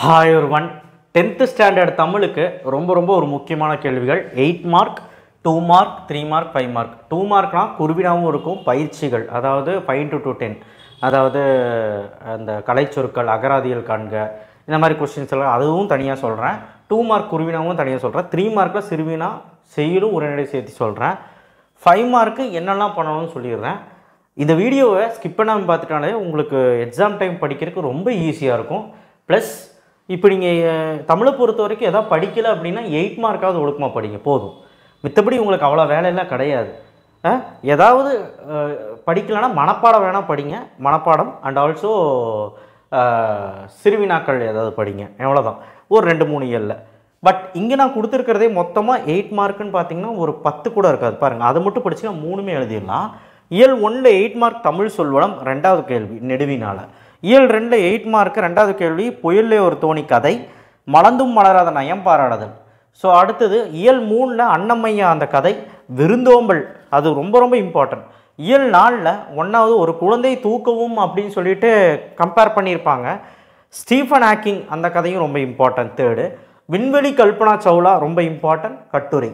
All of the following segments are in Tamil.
ஹாய் ஒருவன் 10th ஸ்டாண்டர்ட் தமிழுக்கு ரொம்ப ஒரு முக்கியமான கேள்விகள் 8 மார்க் 2 மார்க் 3 மார்க் 5 மார்க் 2 மார்க்னா குருவினாவும் இருக்கும் பயிற்சிகள் அதாவது 5 to 10 அதாவது அந்த கலைச்சொற்கள் அகராதிகள் காண்க இந்த மாதிரி கொஸ்டின்ஸ் எல்லாம் அதுவும் தனியாக சொல்கிறேன் 2 மார்க் குருவினாவும் தனியாக சொல்கிறேன் 3 மார்க்கில் சிறுவினா செய்யுளும் உரைநடை சேர்த்து சொல்கிறேன் 5 மார்க்கு என்னெல்லாம் பண்ணணும்னு சொல்லிடுறேன் இந்த வீடியோவை ஸ்கிப் பண்ணாமல் பார்த்துட்டாலே உங்களுக்கு எக்ஸாம் டைம் படிக்கிறதுக்கு ரொம்ப ஈஸியாக இருக்கும் ப்ளஸ் இப்போ நீங்கள் தமிழை பொறுத்த வரைக்கும் எதாவது படிக்கலை அப்படின்னா 8 மார்க்காவது ஒழுக்கமாக படிங்க போதும் மித்தபடி உங்களுக்கு அவ்வளோ வேலையெல்லாம் கிடையாது ஏதாவது படிக்கலைன்னா மனப்பாடம் வேணால் படிங்க மனப்பாடம் அண்ட் ஆல்சோ சிறுவினாக்கள் ஏதாவது படிங்க எவ்வளோதான் ஒரு 2-3 இயலில் பட் இங்கே நான் கொடுத்துருக்கிறதே மொத்தமாக 8 மார்க்குன்னு பார்த்தீங்கன்னா ஒரு 10 கூட இருக்காது பாருங்கள் அதை மட்டும் படிச்சுன்னா 3மே எழுதிடலாம் இயல் 1ல் 8 மார்க் தமிழ் சொல்வடம் 2வது கேள்வி நெடுவினால் இயல் 2ல் 8 மார்க் 2வது கேள்வி புயல்லே ஒரு தோணி கதை மலர்ந்தும் மலராத நயம் பாராடுதல் ஸோ அடுத்தது இயல் 3ல் அன்னமையா அந்த கதை விருந்தோம்பல் அது ரொம்ப இம்பார்ட்டன்ட் இயல் 4ல் 1வது ஒரு குழந்தை தூக்கவும் அப்படின்னு சொல்லிட்டு கம்பேர் பண்ணியிருப்பாங்க ஸ்டீஃபன் ஹாக்கிங் அந்த கதையும் ரொம்ப இம்பார்ட்டன்ட் 3rd விண்வெளி கல்பனா சவுலா ரொம்ப இம்பார்ட்டன்ட் கட்டுரை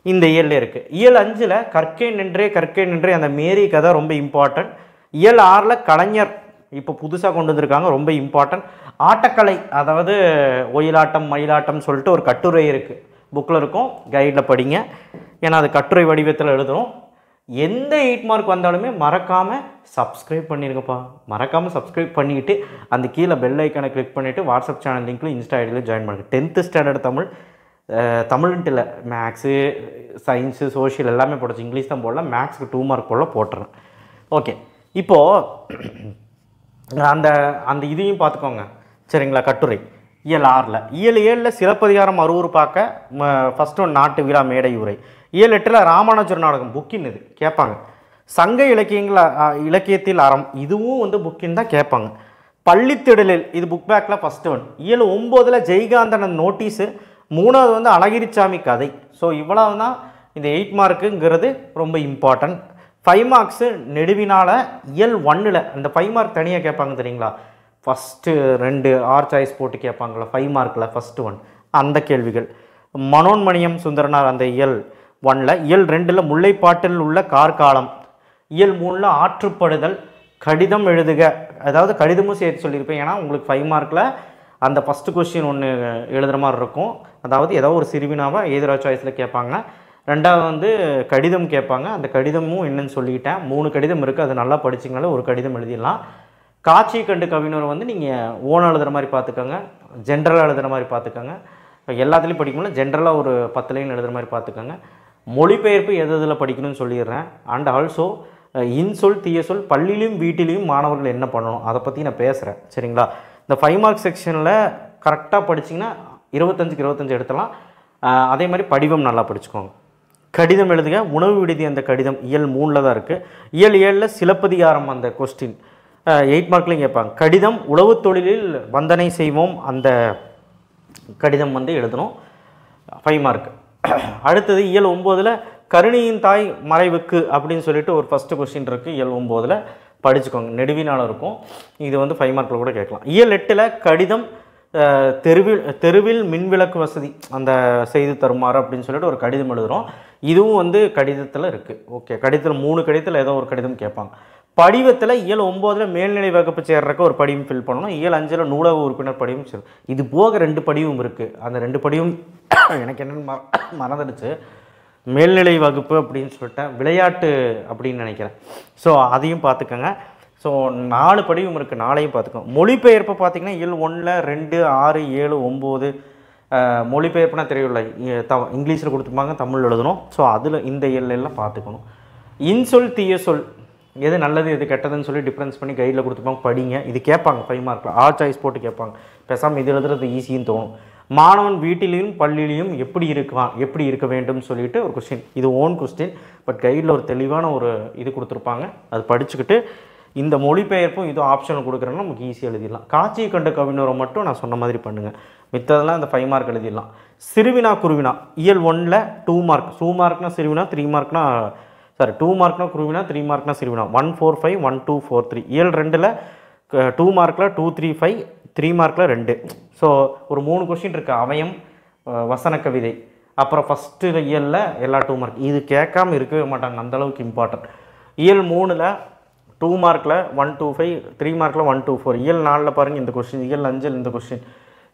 இந்த இயலில் இருக்குது இயல் 5ல் கற்கே நின்றே அந்த மேரி கதை ரொம்ப இம்பார்ட்டன்ட் இயல் 6ல் கலைஞர் இப்போ புதுசாக கொண்டு வந்திருக்காங்க ரொம்ப இம்பார்ட்டன்ட் ஆட்டக்கலை அதாவது ஒயிலாட்டம் மயிலாட்டம் சொல்லிட்டு ஒரு கட்டுரை இருக்குது புக்கில் இருக்கும் கைடில் படிங்க ஏன்னா அது கட்டுரை வடிவத்தில் எழுதுகிறோம் எந்த 8 மார்க் வந்தாலுமே மறக்காமல் சப்ஸ்கிரைப் பண்ணியிருங்கப்பா மறக்காமல் சப்ஸ்கிரைப் பண்ணிவிட்டு அந்த கீழே பெல் ஐக்கானை கிளிக் பண்ணிவிட்டு வாட்ஸ்அப் சேனல் லிங்க்லையும் இன்ஸ்டா ஐடியில் ஜாயின் பண்ணுங்கள் 10th ஸ்டாண்டர்ட் தமிழ்ன்ட்டு இல்லை மேக்ஸு சயின்ஸு சோஷியல் எல்லாமே போடுச்சு இங்கிலீஷ் தான் போடல மேக்ஸுக்கு 2 மார்க் போடல போட்டுறேன் ஓகே இப்போது அந்த இதையும் பார்த்துக்கோங்க சரிங்களா கட்டுரை இயல் 6ல் இயல் 7ல் சிலப்பதிகாரம் அறுவூறு பார்க்க ஃபஸ்ட் ஒன் நாட்டு விழா மேடை உரை இயல் 8ல் ராமானுஜர் நாடகம் புக்கின் இது கேட்பாங்க சங்க இலக்கியத்தில் அறம் இதுவும் புக்கின் தான் கேட்பாங்க பள்ளித்திடலில் இது புக் பேக்கில் ஃபஸ்ட் ஒன் இயல் 9ல் ஜெய்காந்தனன் நோட்டீஸு 3வது அழகிரிச்சாமி கதை ஸோ இவ்வளவு தான் இந்த 8 மார்க்குங்கிறது ரொம்ப இம்பார்ட்டன்ட் 5 மார்க்ஸு நெடுவினால் இயல் 1ல் அந்த 5 மார்க் தனியாக கேட்பாங்க தெரியுங்களா ஃபஸ்ட்டு 2 ஆர் சாய்ஸ் போட்டு கேட்பாங்களா 5 மார்க்கில் ஃபஸ்ட்டு 1 அந்த கேள்விகள் மனோன்மணியம் சுந்தரனார் அந்த இயல் 1ல் இயல் 2ல் முல்லைப்பாட்டில் உள்ள கார்காலம் இயல் 3ல் ஆற்றுப்படுதல் கடிதம் எழுதுக அதாவது கடிதமும் சேர்த்து சொல்லியிருப்பேன் ஏன்னா உங்களுக்கு 5 மார்க்கில் அந்த ஃபஸ்ட்டு கொஸ்டின் ஒன்று எழுதுகிற மாதிரி இருக்கும் அதாவது ஏதோ ஒரு சிறுவினாவை எதிரா சாய்ஸில் கேட்பாங்க 2வது கடிதம் கேட்பாங்க அந்த கடிதமும் என்னன்னு சொல்லிட்டேன் 3 கடிதம் இருக்குது அது நல்லா படிச்சிங்கனால ஒரு கடிதம் எழுதிடலாம் காட்சி கண்டு கவிஞர் நீங்கள் ஓனாக எழுதுகிற மாதிரி பார்த்துக்கோங்க ஜென்ரலாக எழுதுகிற மாதிரி பார்த்துக்கோங்க எல்லாத்துலேயும் படிக்கணும்னா ஜென்ரலாக ஒரு 10 லைன் எழுதுகிற மாதிரி பார்த்துக்கோங்க மொழிபெயர்ப்பு எதில் படிக்கணும்னு சொல்லிடுறேன் அண்ட் ஆல்சோ இன்சொல் தீய சொல் பள்ளியிலையும் வீட்டிலையும் மாணவர்கள் என்ன பண்ணணும் அதை பற்றி நான் பேசுகிறேன் சரிங்களா இந்த 5 மார்க் செக்ஷனில் கரெக்டாக படிச்சிங்கன்னா 25க்கு 25 எடுத்துலாம் அதே மாதிரி படிவம் நல்லா படிச்சுக்கோங்க கடிதம் எழுதுக உணவு விடுதி அந்த கடிதம் இயல் 3ல் தான் இருக்குது இயல் 7ல் சிலப்பதிகாரம் அந்த கொஸ்டின் 8 மார்க்லையும் கேட்பாங்க கடிதம் உழவு தொழிலில் வந்தனை செய்வோம் அந்த கடிதம் எழுதணும் 5 மார்க் அடுத்தது இயல் 9ல் கருணையின் தாய் மறைவுக்கு அப்படின்னு சொல்லிட்டு ஒரு ஃபஸ்ட்டு கொஸ்டின் இருக்குது இயல் 9ல் படிச்சுக்கோங்க நெடுவினால் இருக்கும் இது 5 மார்க்கில் கூட கேட்கலாம் இயல் 8ல் கடிதம் தெருவில் மின்விளக்கு வசதி அந்த செய்து தருமாறு அப்படின்னு சொல்லிட்டு ஒரு கடிதம் எழுதுகிறோம் இதுவும் கடிதத்தில் இருக்குது ஓகே கடிதத்தில் 3 கடிதத்தில் ஏதோ ஒரு கடிதம் கேட்பாங்க படிவத்தில் இயல் 9ல் மேல்நிலை வகுப்பு சேர்றக்க ஒரு படிவம் ஃபில் பண்ணணும் இயல் 5ல் நூலக உறுப்பினர் படிவம் சரி இது போக 2 படிவம் இருக்குது அந்த 2 படிவம் எனக்கு என்னென்னு மறந்துடுச்சு மேல்நிலை வகுப்பு அப்படின்னு சொல்லிட்டேன் விளையாட்டு அப்படின்னு நினைக்கிறேன் ஸோ அதையும் பார்த்துக்கோங்க ஸோ 4 படிவம் இருக்குது 4ஐயும் பார்த்துக்கோங்க மொழிபெயர்ப்பு பார்த்திங்கன்னா இயல் 1ல் 2 6 7 9 மொழிபெயர்ப்புனா தெரியல இங்கிலீஷில் கொடுத்துருப்பாங்க தமிழ் எழுதணும் ஸோ அதில் இந்த இயல்லாம் பார்த்துக்கணும் இன்சொல் தீய சொல் எது நல்லது எது கெட்டதுன்னு சொல்லி டிஃப்ரென்ஸ் பண்ணி கைடில் கொடுத்துருப்பாங்க படிங்க இது கேட்பாங்க 5 மார்க்கில் ஆர் சாய்ஸ் போட்டு கேட்பாங்க பேசாமல் இது எழுதுறது ஈஸின்னு தோணும் மாணவன் வீட்டிலையும் பள்ளியிலையும் எப்படி இருக்க வேண்டும் சொல்லிட்டு ஒரு கொஸ்டின் இது ஓன் கொஸ்டின் பட் கைடில் ஒரு தெளிவான ஒரு இது கொடுத்துருப்பாங்க அது படிச்சுக்கிட்டு இந்த மொழிபெயர்ப்பும் இதுவும் ஆப்ஷன் கொடுக்குறேன்னா நமக்கு ஈஸியாக எழுதிடலாம் காட்சியை கண்ட கவிஞரை மட்டும் நான் சொன்ன மாதிரி பண்ணுங்கள் மித்ததெல்லாம் இந்த 5 மார்க் எழுதிடலாம் சிறுவினா குருவினா இயல் 1ல் 2 மார்க் 2 மார்க்னா சிறுவினா 3 மார்க்னா சாரி 2 மார்க்னா குருவினா 3 மார்க்னா சிறுவினா 1 4 5 1 2 4 3 இயல் 2ல் 2 மார்க்கில் 2 3 5 3 மார்க்கில் 2. ஸோ ஒரு 3 கொஷின் இருக்குது. அவயம், வசன கவிதை, அப்புறம் ஃபஸ்ட்டு இயலில் எல்லா 2 மார்க். இது கேட்காம இருக்கவே மாட்டாங்க, அந்தளவுக்கு இம்பார்ட்டன்ட். இயல் 3ல் 2 மார்க்கில் 125, 3 மார்க்கில் 124. இயல் 4ல் பாருங்கள் இந்த கொஸ்டின், இயல் 5ல் இந்த கொஸ்டின்,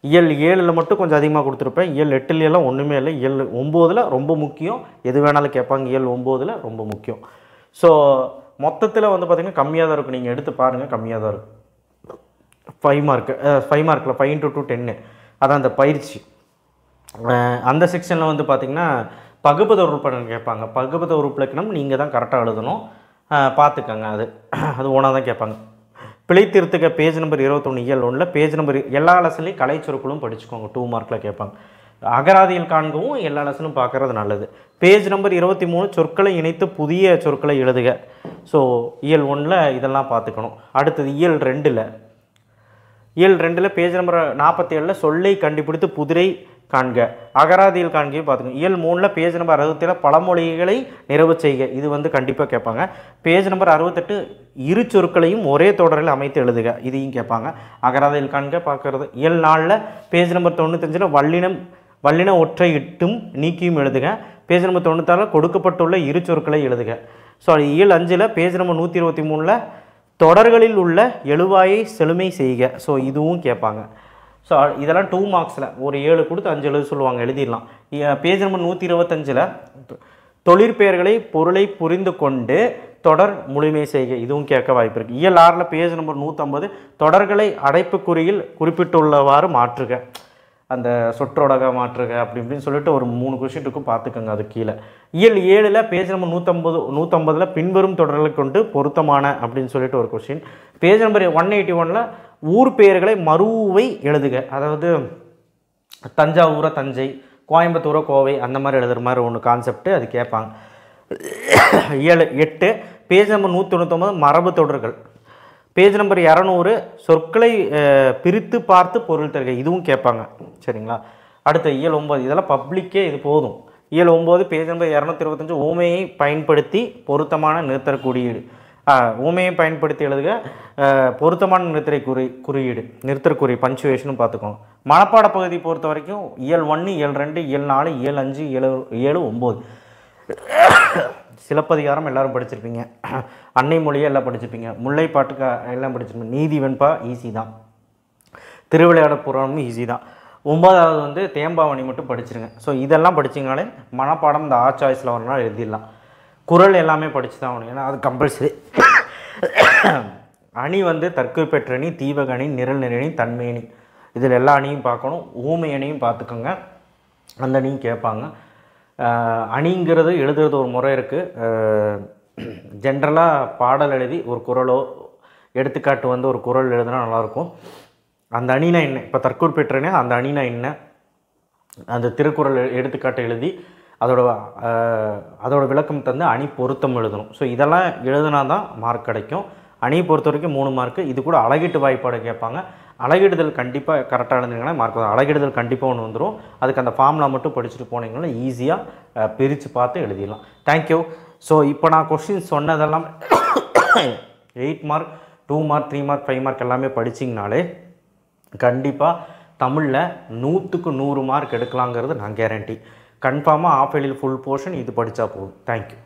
இயல் 7ல் மட்டும் கொஞ்சம் அதிகமாக கொடுத்துருப்பேன். இயல் 8லாம் ஒன்றுமே இல்லை. இயல் 9ல் ரொம்ப முக்கியம், எது வேணாலும் கேட்பாங்க. இயல் 9ல் ரொம்ப முக்கியம். ஸோ மொத்தத்தில் வந்து பார்த்திங்கன்னா கம்மியாக தான் இருக்கும். நீங்கள் எடுத்து பாருங்கள், கம்மியாக தான் இருக்கும். 5 மார்க்கில் 5 × 2 10. அதான் அந்த பயிற்சி. அந்த செக்ஷனில் வந்து பார்த்திங்கன்னா பகுபத உறுப்பினர் கேட்பாங்க. பகுபத உறுப்பிலக்கணம் நீங்கள் தான் கரெக்டாக எழுதணும், பார்த்துக்கங்க. அது ஓனாக தான் கேட்பாங்க. பிழை திருத்துக்க பேஜ் நம்பர் 21 இயல் 1ல் பேஜ் நம்பர் எல்லா லெசன்லையும் கலை சொற்களும் படிச்சுக்கோங்க. 2 மார்க்கில் கேட்பாங்க. அகராதியில் காண்கவும் எல்லா லெசனும் பார்க்குறது நல்லது. பேஜ் நம்பர் 23 சொற்களை இணைத்து புதிய சொற்களை எழுதுக. ஸோ இயல் 1ல் இதெல்லாம் பார்த்துக்கணும். அடுத்தது இயல் 2ல் பேஜ் நம்பர் 47 சொல்லை கண்டுபிடித்து புதிரை காண்க. அகராதியில் காண்கையும் பார்த்துக்கணும். இயல் 3ல் பேஜ் நம்பர் 67 பழமொழிகளை நிறைவு செய்க. இது வந்து கண்டிப்பாக கேட்பாங்க. பேஜ் நம்பர் 68 இரு சொற்களையும் ஒரே தொடரில் அமைத்து எழுதுக. இதையும் கேட்பாங்க. அகராதியில் காண்க பார்க்கறது. இயல் 4ல் பேஜ் நம்பர் 95 வல்லின ஒற்றை இட்டும் நீக்கியும் எழுதுக. பேஜ் நம்பர் 96 கொடுக்கப்பட்டுள்ள இரு சொற்களை எழுதுக. ஸோ இயல் 5ல் பேஜ் நம்பர் 123 தொடர்களில் உள்ள எழுவாயை செழுமை செய்க. ஸோ இதுவும் கேட்பாங்க. ஸோ இதெல்லாம் 2 மார்க்ஸில் ஒரு 7 கொடுத்து 5 எழுத சொல்லுவாங்க, எழுதிடலாம். பேஜ் நம்பர் 125 தொழிற்பெயர்களை பொருளை புரிந்து கொண்டு தொடர் முழுமை செய்க. இதுவும் கேட்க வாய்ப்பு இருக்குது. இயல் 6ல் பேஜ் நம்பர் 150 தொடர்களை அடைப்புக்குறியில் குறிப்பிட்டுள்ளவாறு மாற்றுக. அந்த சொற்றொடக மாற்றுக அப்படி இப்படின்னு சொல்லிட்டு ஒரு 3 கொஷின் இருக்கும், பார்த்துக்கோங்க. அது கீழே இயல் 7ல் பேஜ் நம்பர் 150 பின்வரும் தொடர்களை கொண்டு பொருத்தமான அப்படின்னு சொல்லிட்டு ஒரு கொஷின். பேஜ் நம்பர் 181 ஊர் பெயர்களை மறுவை எழுதுக. அதாவது தஞ்சாவூரை தஞ்சை, கோயம்புத்தூரை கோவை, அந்த மாதிரி எழுதுகிற மாதிரி ஒன்று கான்செப்ட், அது கேட்பாங்க. 8 பேஜ் நம்பர் 199 மரபு தொடர்கள். பேஜ் நம்பர் 200 சொற்களை பிரித்து பார்த்து பொருள் தருக. இதுவும் கேட்பாங்க, சரிங்களா. அடுத்த இயல் 9 இதெல்லாம் பப்ளிக்கே, இது போதும். இயல் 9 பேஜ் நம்பர் 225 ஊமையை பயன்படுத்தி பொருத்தமான நிறுத்தற் குறியீடு. ஊமையை பயன்படுத்தி எழுதுக. பொருத்தமான குறியீடு நிறுத்தற் குறி பஞ்சுவேஷனும் பார்த்துக்கோங்க. மனப்பாட பகுதி பொறுத்த வரைக்கும் இயல் 1, இயல் 2, இயல் 4, இயல் 5, இயல் 7, 9. சிலப்பதிகாரம் எல்லாரும் படிச்சிருப்பீங்க, அன்னை மொழியை எல்லாம் படிச்சிருப்பீங்க, முல்லைப்பாட்டுக்கு எல்லாம் படிச்சிருப்பீங்க. நீதி வெண்பா ஈஸி தான், திருவிளையாடல் புராணமும் ஈஸி தான். 9வது வந்து தேம்பாவணி மட்டும் படிச்சிருங்க. ஸோ இதெல்லாம் படிச்சிங்கனாலே மனப்பாடம் இந்த சாய்ஸில் வரனால எழுதிடலாம். குறள் எல்லாமே படித்து தான் ஆகணும், ஏன்னா அது கம்பல்சரி. அணி வந்து தற்குறிப்பெற்றணி, தீவகணி, நிரல் நிரணி, தன்மையணி, இதில் எல்லா அணியும் பார்க்கணும். ஊமை அணியும் பார்த்துக்கோங்க, அந்த அணியும் கேட்பாங்க. அணிங்கிறது எழுதுறது ஒரு முறை இருக்குது. ஜென்ரலாக பாடல் எழுதி ஒரு குறளோ எடுத்துக்காட்டு வந்து ஒரு குறள் எழுதுனா நல்லாயிருக்கும். அந்த அணினா என்ன, இப்போ தற்குறிப்பெற்றனே அந்த அணினா என்ன, அந்த திருக்குறள் எடுத்துக்காட்டு எழுதி அதோட விளக்கம் தந்து அணி பொருத்தம் எழுதணும். ஸோ இதெல்லாம் எழுதுனா தான் மார்க் கிடைக்கும். அணியை பொறுத்த வரைக்கும் 3 மார்க்கு. இது கூட அழகீட்டு வாய்ப்பாடு கேட்பாங்க. அழகிடுதல் கண்டிப்பாக கரெக்டாக எழுதுனீங்கன்னா மார்க் தான். அழகிடுதல் கண்டிப்பாக ஒன்று வந்துடும். அதுக்கு அந்த ஃபார்முலா மட்டும் படிச்சுட்டு போனீங்கன்னா ஈஸியாக பிரித்து பார்த்து எழுதிடலாம். தேங்க்யூ. ஸோ இப்போ நான் கொஸ்டின் சொன்னதெல்லாம் 8 மார்க், 2 மார்க், 3 மார்க், 5 மார்க் எல்லாமே படிச்சிங்கனாலே கண்டிப்பாக தமிழில் 100க்கு 100 மார்க் எடுக்கலாங்கிறது நான் கேரண்டி. கன்ஃபார்மாக ஆஃப் எழில் ஃபுல் போர்ஷன் இது படித்தா போதும். தேங்க்யூ.